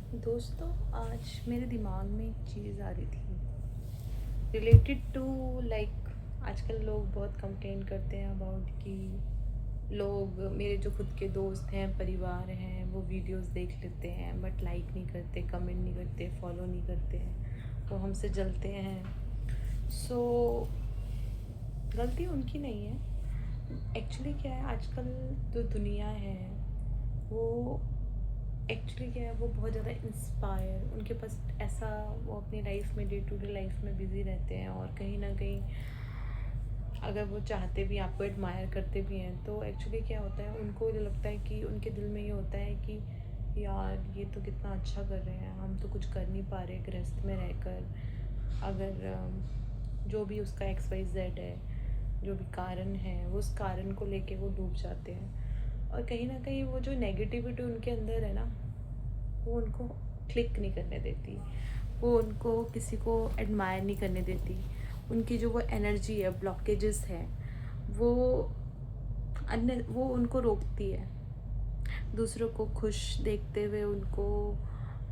दोस्तों, आज मेरे दिमाग में एक चीज़ आ रही थी रिलेटेड टू लाइक आजकल लोग बहुत कंप्लेन करते हैं अबाउट कि लोग मेरे जो खुद के दोस्त हैं, परिवार हैं, वो वीडियोस देख लेते हैं बट लाइक नहीं करते, कमेंट नहीं करते, फॉलो नहीं करते हैं, वो हमसे जलते हैं। सो गलती उनकी नहीं है। एक्चुअली क्या है, आजकल जो दुनिया है वो एक्चुअली क्या है, वो बहुत ज़्यादा इंस्पायर, उनके पास ऐसा, वो अपनी लाइफ में डे टू डे लाइफ में बिज़ी रहते हैं और कहीं ना कहीं अगर वो चाहते भी, आपको एडमायर करते भी हैं, तो एक्चुअली क्या होता है, उनको जो लगता है कि उनके दिल में ये होता है कि यार ये तो कितना अच्छा कर रहे हैं, हम तो कुछ कर नहीं पा रहे गृहस्थ में रहकर। अगर जो भी उसका एक्स वाई जेड है, जो भी कारण है, वो उस कारण को लेके वो डूब जाते हैं। और कहीं ना कहीं वो जो नेगेटिविटी उनके अंदर है ना, वो उनको क्लिक नहीं करने देती, वो उनको किसी को एडमायर नहीं करने देती। उनकी जो वो एनर्जी है, ब्लॉकेजेस है, वो अन्य वो उनको रोकती है दूसरों को खुश देखते हुए। उनको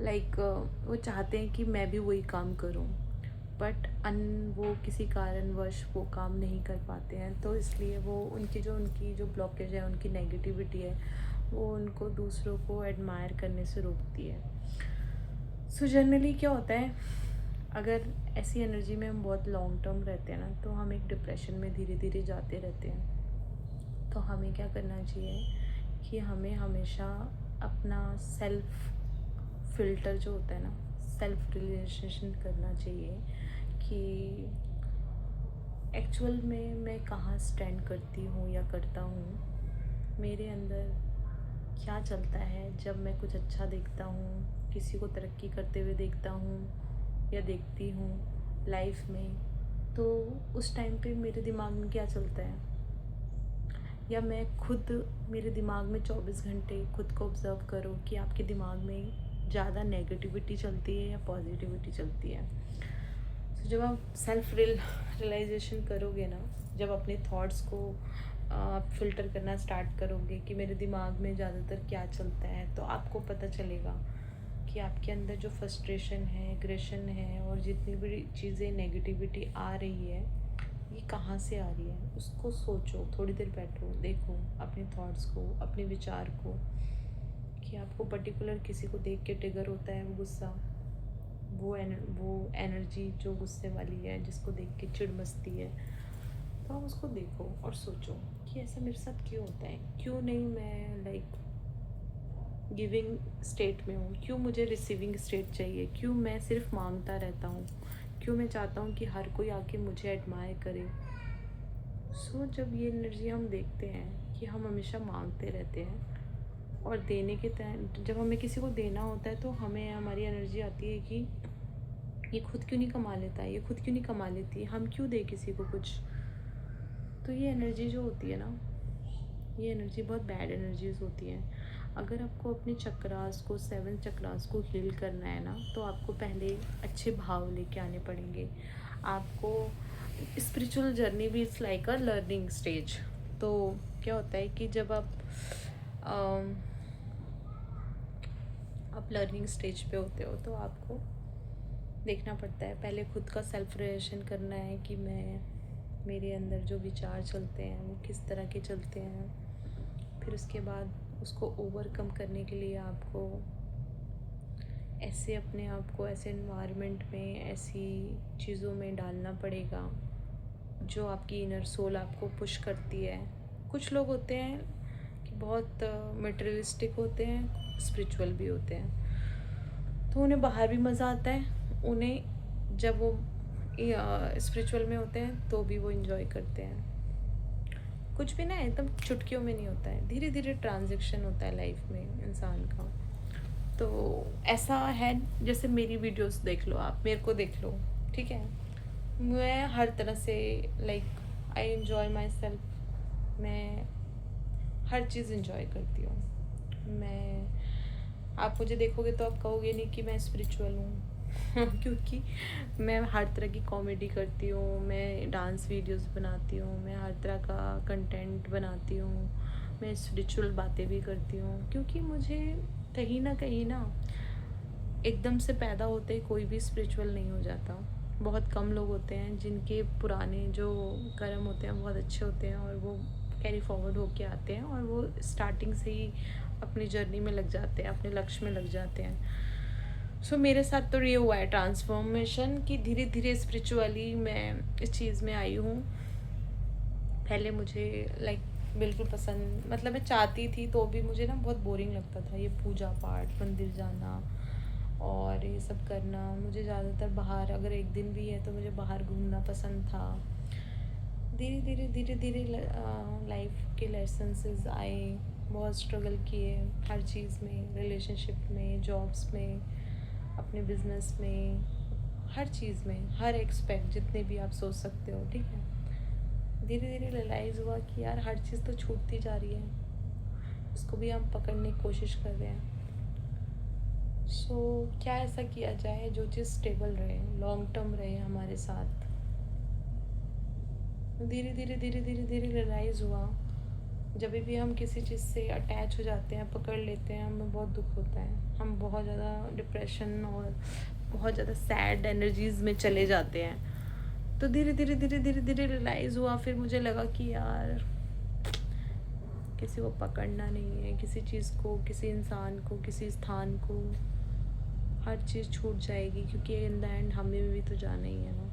लाइक वो चाहते हैं कि मैं भी वही काम करूं, बट वो किसी कारणवश वो काम नहीं कर पाते हैं, तो इसलिए वो उनकी जो ब्लॉकेज है, उनकी नेगेटिविटी है, वो उनको दूसरों को एडमायर करने से रोकती है। सो जनरली क्या होता है, अगर ऐसी एनर्जी में हम बहुत लॉन्ग टर्म रहते हैं ना, तो हम एक डिप्रेशन में धीरे धीरे जाते रहते हैं। तो हमें क्या करना चाहिए कि हमें हमेशा अपना सेल्फ फिल्टर जो होता है ना, सेल्फ रियलाइजेशन करना चाहिए कि एक्चुअल में मैं कहाँ स्टैंड करती हूँ या करता हूँ, मेरे अंदर क्या चलता है। जब मैं कुछ अच्छा देखता हूँ, किसी को तरक्की करते हुए देखता हूँ या देखती हूँ लाइफ में, तो उस टाइम पे मेरे दिमाग में क्या चलता है, या मैं खुद, मेरे दिमाग में 24 घंटे खुद को ऑब्ज़र्व करो कि आपके दिमाग में ज़्यादा नेगेटिविटी चलती है या पॉजिटिविटी चलती है। तो जब आप सेल्फ रियलाइजेशन करोगे ना, जब अपने थॉट्स को आप फिल्टर करना स्टार्ट करोगे कि मेरे दिमाग में ज़्यादातर क्या चलता है, तो आपको पता चलेगा कि आपके अंदर जो फ्रस्ट्रेशन है, एग्रेशन है, और जितनी भी चीज़ें नेगेटिविटी आ रही है, ये कहाँ से आ रही है। उसको सोचो, थोड़ी देर बैठो, देखो अपने थॉट्स को, अपने विचार को, कि आपको पर्टिकुलर किसी को देख के ट्रिगर होता है वो गुस्सा, वो एनर्जी जो गुस्से वाली है, जिसको देख के चिढ़ मचती है, तो आप उसको देखो और सोचो कि ऐसा मेरे साथ क्यों होता है, क्यों नहीं मैं लाइक गिविंग स्टेट में हूँ, क्यों मुझे रिसीविंग स्टेट चाहिए, क्यों मैं सिर्फ मांगता रहता हूँ, क्यों मैं चाहता हूँ कि हर कोई आके मुझे एडमायर करे। सो जब ये एनर्जी हम देखते हैं कि हम हमेशा मांगते रहते हैं, और देने के टाइम जब हमें किसी को देना होता है, तो हमें हमारी एनर्जी आती है कि ये खुद क्यों नहीं कमा लेता है, ये खुद क्यों नहीं कमा लेती है, हम क्यों दे किसी को कुछ। तो ये एनर्जी जो होती है ना, ये एनर्जी बहुत बैड एनर्जीज होती हैं। अगर आपको अपने चक्रास को, 7 चक्रास को हील करना है ना, तो आपको पहले अच्छे भाव लेके आने पड़ेंगे। आपको स्पिरिचुअल जर्नी भी it's like a learning stage. तो क्या होता है कि जब अम, आप लर्निंग स्टेज पे होते हो, तो आपको देखना पड़ता है, पहले खुद का सेल्फ रिलेशन करना है कि मेरे अंदर जो विचार चलते हैं वो किस तरह के चलते हैं। फिर उसके बाद उसको ओवरकम करने के लिए आपको ऐसे अपने आप को ऐसे इन्वायरमेंट में, ऐसी चीज़ों में डालना पड़ेगा जो आपकी इनर सोल आपको पुश करती है। कुछ लोग होते हैं कि बहुत मटेरियलिस्टिक होते हैं, स्पिरिचुअल भी होते हैं, तो उन्हें बाहर भी मज़ा आता है, उन्हें जब वो स्पिरिचुअल में होते हैं तो भी वो इन्जॉय करते हैं। कुछ भी ना एकदम चुटकियों में नहीं होता है, धीरे धीरे ट्रांजेक्शन होता है लाइफ में इंसान का। तो ऐसा है, जैसे मेरी वीडियोस देख लो, आप मेरे को देख लो, ठीक है, मैं हर तरह से like I enjoy my self, मैं हर चीज़ इन्जॉय करती हूँ। आप मुझे देखोगे तो आप कहोगे नहीं कि मैं स्पिरिचुअल हूँ क्योंकि मैं हर तरह की कॉमेडी करती हूँ, मैं डांस वीडियोस बनाती हूँ, मैं हर तरह का कंटेंट बनाती हूँ, मैं स्पिरिचुअल बातें भी करती हूँ, क्योंकि मुझे कहीं ना एकदम से पैदा होते ही कोई भी स्पिरिचुअल नहीं हो जाता। बहुत कम लोग होते हैं जिनके पुराने जो कर्म होते हैं बहुत अच्छे होते हैं और वो कैरी फॉरवर्ड होके आते हैं और वो स्टार्टिंग से ही अपनी जर्नी में लग जाते हैं, अपने लक्ष्य में लग जाते हैं। सो मेरे साथ तो ये हुआ है ट्रांसफॉर्मेशन कि धीरे धीरे स्पिरिचुअली मैं इस चीज़ में आई हूँ। पहले मुझे लाइक बिल्कुल पसंद, मतलब मैं चाहती थी तो भी मुझे ना बहुत बोरिंग लगता था ये पूजा पाठ, मंदिर जाना और ये सब करना। मुझे ज़्यादातर बाहर, अगर एक दिन भी है तो मुझे बाहर घूमना पसंद था। धीरे धीरे लाइफ के लेसन्स आए, बहुत स्ट्रगल किए हर चीज़ में, रिलेशनशिप में, जॉब्स में, अपने बिजनेस में, हर चीज़ में, हर एक्सपेक्ट जितने भी आप सोच सकते हो, ठीक है। धीरे धीरे रियलाइज़ हुआ कि यार हर चीज़ तो छूटती जा रही है, उसको भी हम पकड़ने की कोशिश कर रहे हैं। सो क्या ऐसा किया जाए जो चीज़ स्टेबल रहे, लॉन्ग टर्म रहे हमारे साथ। धीरे धीरे रियलाइज़ हुआ जब भी हम किसी चीज़ से अटैच हो जाते हैं, पकड़ लेते हैं, हमें बहुत दुख होता है, हम बहुत ज़्यादा डिप्रेशन और बहुत ज़्यादा सैड एनर्जीज़ में चले जाते हैं। तो धीरे धीरे रियलाइज़ हुआ, फिर मुझे लगा कि यार किसी को पकड़ना नहीं है, किसी चीज़ को, किसी इंसान को, किसी स्थान को, हर चीज़ छूट जाएगी क्योंकि इन द एंड हमें भी तो जाना ही है ना।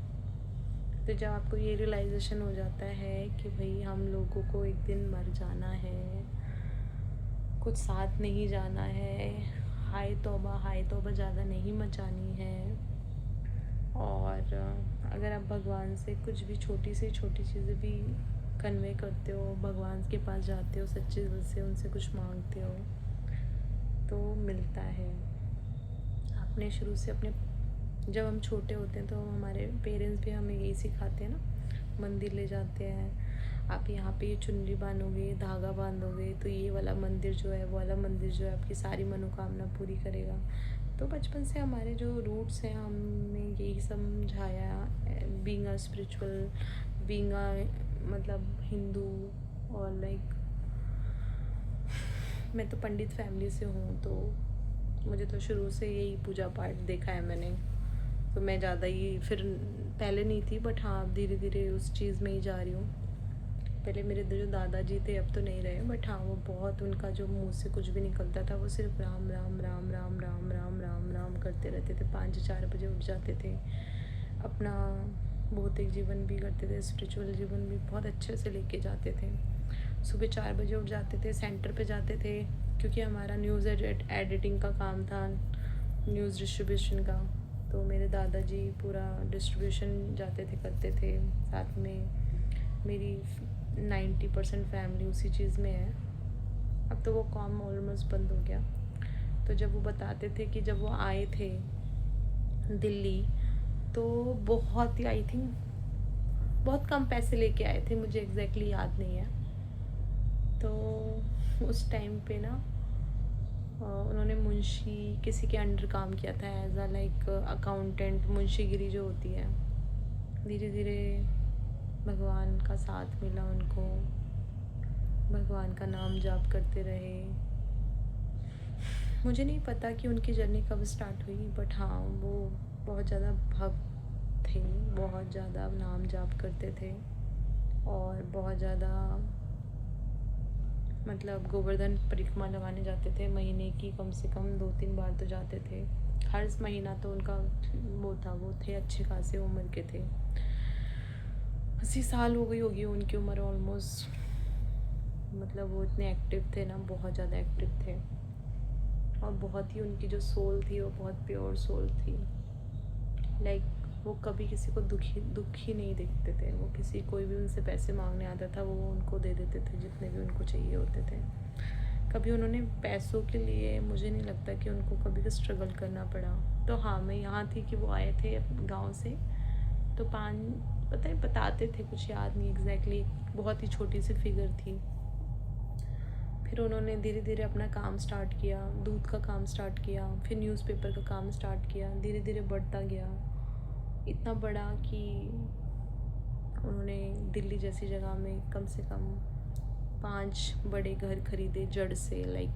तो जब आपको ये रियलाइजेशन हो जाता है कि भाई हम लोगों को एक दिन मर जाना है, कुछ साथ नहीं जाना है, हाय तौबा ज़्यादा नहीं मचानी है, और अगर आप भगवान से कुछ भी छोटी से छोटी चीज़ें भी कन्वे करते हो, भगवान के पास जाते हो सच्चे दिल से, उनसे कुछ मांगते हो तो मिलता है। आपने शुरू से अपने, जब हम छोटे होते हैं तो हमारे पेरेंट्स भी हमें यही सिखाते हैं ना, मंदिर ले जाते हैं, आप यहाँ पे ये चुनरी बांधोगे, धागा बांधोगे तो ये वाला मंदिर जो है, वो वाला मंदिर जो है आपकी सारी मनोकामना पूरी करेगा। तो बचपन से हमारे जो रूट्स हैं हमें यही समझाया, being a spiritual, being a मतलब हिंदू, और लाइक मैं तो पंडित फैमिली से हूँ तो मुझे तो शुरू से यही पूजा पाठ देखा है मैंने। तो मैं ज़्यादा ही फिर पहले नहीं थी, बट हाँ अब धीरे धीरे उस चीज़ में ही जा रही हूँ। पहले मेरे जो दादाजी थे अब तो नहीं रहे, बट हाँ वो बहुत, उनका जो मुंह से कुछ भी निकलता था वो सिर्फ राम राम राम राम राम राम राम राम करते रहते थे। 5-4 बजे उठ जाते थे, अपना भौतिक जीवन भी करते थे, स्पिरिचुअल जीवन भी बहुत अच्छे से लेके जाते थे। सुबह 4 बजे उठ जाते थे, सेंटर पे जाते थे क्योंकि हमारा न्यूज़ एडिटिंग का काम था, न्यूज़ डिस्ट्रीब्यूशन का। तो मेरे दादाजी पूरा डिस्ट्रीब्यूशन जाते थे, करते थे, साथ में मेरी 90% फैमिली उसी चीज़ में है। अब तो वो काम ऑलमोस्ट बंद हो गया। तो जब वो बताते थे कि जब वो आए थे दिल्ली तो बहुत ही, आई थिंक बहुत कम पैसे लेके आए थे, मुझे एग्जैक्टली याद नहीं है। तो उस टाइम पे ना उन्होंने मुंशी किसी के अंडर काम किया था एज अ लाइक अकाउंटेंट, मुंशीगिरी जो होती है। धीरे धीरे भगवान का साथ मिला उनको, भगवान का नाम जाप करते रहे। मुझे नहीं पता कि उनकी जर्नी कब स्टार्ट हुई, बट हाँ वो बहुत ज़्यादा भक्त थे, बहुत ज़्यादा नाम जाप करते थे और बहुत ज़्यादा, मतलब गोवर्धन परिक्रमा लगाने जाते थे, महीने की कम से कम 2-3 बार तो जाते थे। हर महीना तो उनका वो था, वो थे अच्छे खासे उम्र के थे, 80 साल हो गई होगी उनकी उम्र ऑलमोस्ट। मतलब वो इतने एक्टिव थे ना, बहुत ज़्यादा एक्टिव थे, और बहुत ही उनकी जो सोल थी वो बहुत प्योर सोल थी। लाइक वो कभी किसी को दुखी नहीं देखते थे। वो किसी, कोई भी उनसे पैसे मांगने आता था वो उनको दे देते थे जितने भी उनको चाहिए होते थे। कभी उन्होंने पैसों के लिए, मुझे नहीं लगता कि उनको कभी स्ट्रगल करना पड़ा। तो हाँ मैं यहाँ थी कि वो आए थे गांव से, तो पता है बताते थे, कुछ याद नहीं एग्जैक्टली, बहुत ही छोटी सी फिगर थी। फिर उन्होंने धीरे धीरे अपना काम स्टार्ट किया, दूध का काम स्टार्ट किया, फिर न्यूज़पेपर का काम स्टार्ट किया, धीरे धीरे बढ़ता गया, इतना बड़ा कि उन्होंने दिल्ली जैसी जगह में कम से कम 5 बड़े घर खरीदे जड़ से, लाइक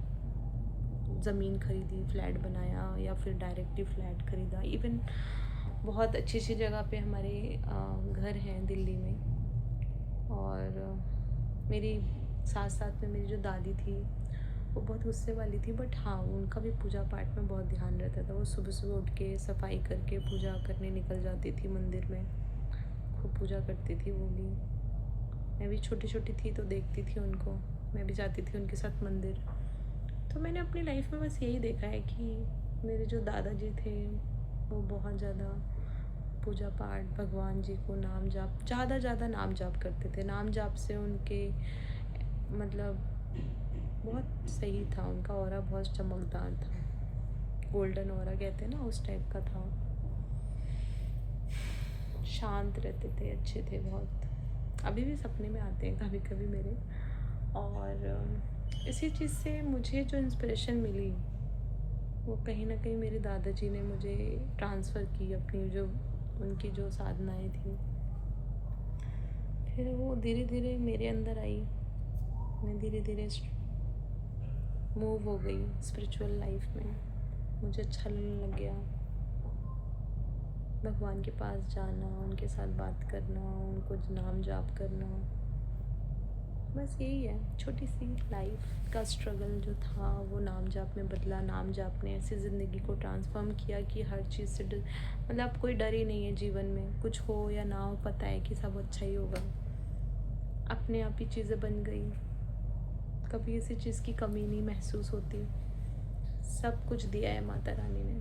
ज़मीन खरीदी, फ्लैट बनाया, या फिर डायरेक्टली फ्लैट खरीदा। इवन बहुत अच्छी अच्छी जगह पे हमारे घर हैं दिल्ली में। और मेरी साथ साथ में मेरी जो दादी थी वो बहुत गुस्से वाली थी, बट हाँ उनका भी पूजा पाठ में बहुत ध्यान रहता था। वो सुबह सुबह उठ के सफाई करके पूजा करने निकल जाती थी मंदिर में, खूब पूजा करती थी वो भी। मैं भी छोटी छोटी थी तो देखती थी उनको, मैं भी जाती थी उनके साथ मंदिर। तो मैंने अपनी लाइफ में बस यही देखा है कि मेरे जो दादाजी थे वो बहुत ज़्यादा पूजा पाठ, भगवान जी को नाम जाप, ज़्यादा नाम जाप करते थे। नाम जाप से उनके मतलब बहुत सही था, उनका ऑरा बहुत चमकदार था, गोल्डन ऑरा कहते हैं ना, उस टाइप का था। शांत रहते थे, अच्छे थे बहुत। अभी भी सपने में आते हैं कभी कभी मेरे। और इसी चीज़ से मुझे जो इंस्पिरेशन मिली वो कहीं ना कहीं मेरे दादाजी ने मुझे ट्रांसफ़र की, अपनी जो उनकी जो साधनाएं थी। फिर वो धीरे धीरे मेरे अंदर आई, मैं धीरे धीरे मूव हो गई स्पिरिचुअल लाइफ में। मुझे अच्छा लगने लग गया भगवान के पास जाना, उनके साथ बात करना, उनको नाम जाप करना। बस यही है, छोटी सी लाइफ का स्ट्रगल जो था वो नाम जाप में बदला। नाम जाप ने ऐसी ज़िंदगी को ट्रांसफॉर्म किया कि हर चीज़ से मतलब कोई डर ही नहीं है जीवन में। कुछ हो या ना हो, पता है कि सब अच्छा ही होगा। अपने आप ही चीज़ें बन गई, कभी किसी चीज़ की कमी नहीं महसूस होती। सब कुछ दिया है माता रानी ने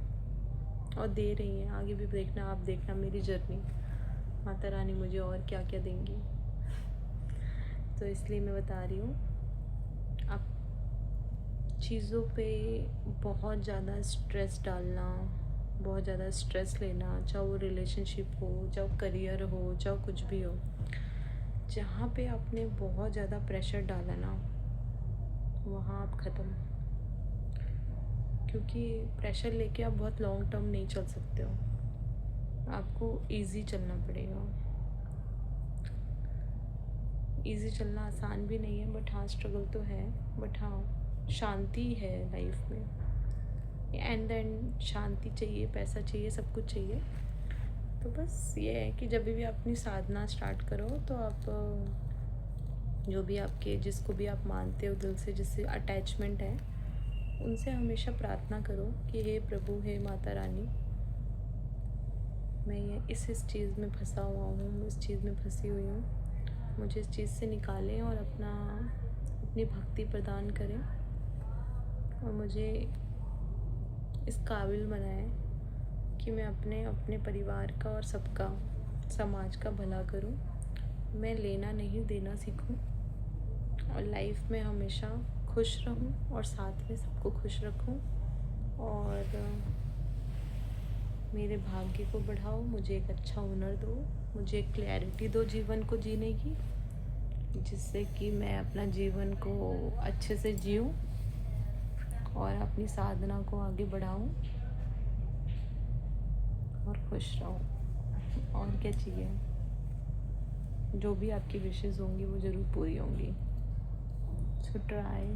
और दे रही हैं, आगे भी देखना, आप देखना मेरी जर्नी, माता रानी मुझे और क्या क्या देंगी। तो इसलिए मैं बता रही हूँ, आप चीज़ों पे बहुत ज़्यादा स्ट्रेस डालना, बहुत ज़्यादा स्ट्रेस लेना, चाहे वो रिलेशनशिप हो, चाहे करियर हो, चाहे कुछ भी हो, जहाँ पे आपने बहुत ज़्यादा प्रेशर डाला ना वहाँ आप ख़त्म। क्योंकि प्रेशर लेके आप बहुत लॉन्ग टर्म नहीं चल सकते हो, आपको इजी चलना पड़ेगा। इजी चलना आसान भी नहीं है, बट हाँ स्ट्रगल तो है, बट हाँ शांति है लाइफ में। एंड देन शांति चाहिए, पैसा चाहिए, सब कुछ चाहिए। तो बस ये है कि जब भी आप अपनी साधना स्टार्ट करो तो आप जो भी आपके, जिसको भी आप मानते हो दिल से, जिससे अटैचमेंट है, उनसे हमेशा प्रार्थना करो कि हे प्रभु, हे माता रानी, मैं ये इस चीज़ में फंसा हुआ हूँ, इस चीज़ में फंसी हुई हूँ, मुझे इस चीज़ से निकालें और अपनी भक्ति प्रदान करें और मुझे इस काबिल बनाएं कि मैं अपने परिवार का और सबका, समाज का भला करूं। मैं लेना नहीं देना सीखूं और लाइफ में हमेशा खुश रहूं और साथ में सबको खुश रखूं। और मेरे भाग्य को बढ़ाओ, मुझे एक अच्छा हुनर दो, मुझे एक क्लैरिटी दो जीवन को जीने की, जिससे कि मैं अपना जीवन को अच्छे से जीऊँ और अपनी साधना को आगे बढ़ाऊँ और खुश रहूँ। और क्या चाहिए? जो भी आपकी विशेज़ होंगी वो ज़रूर पूरी होंगी। So try.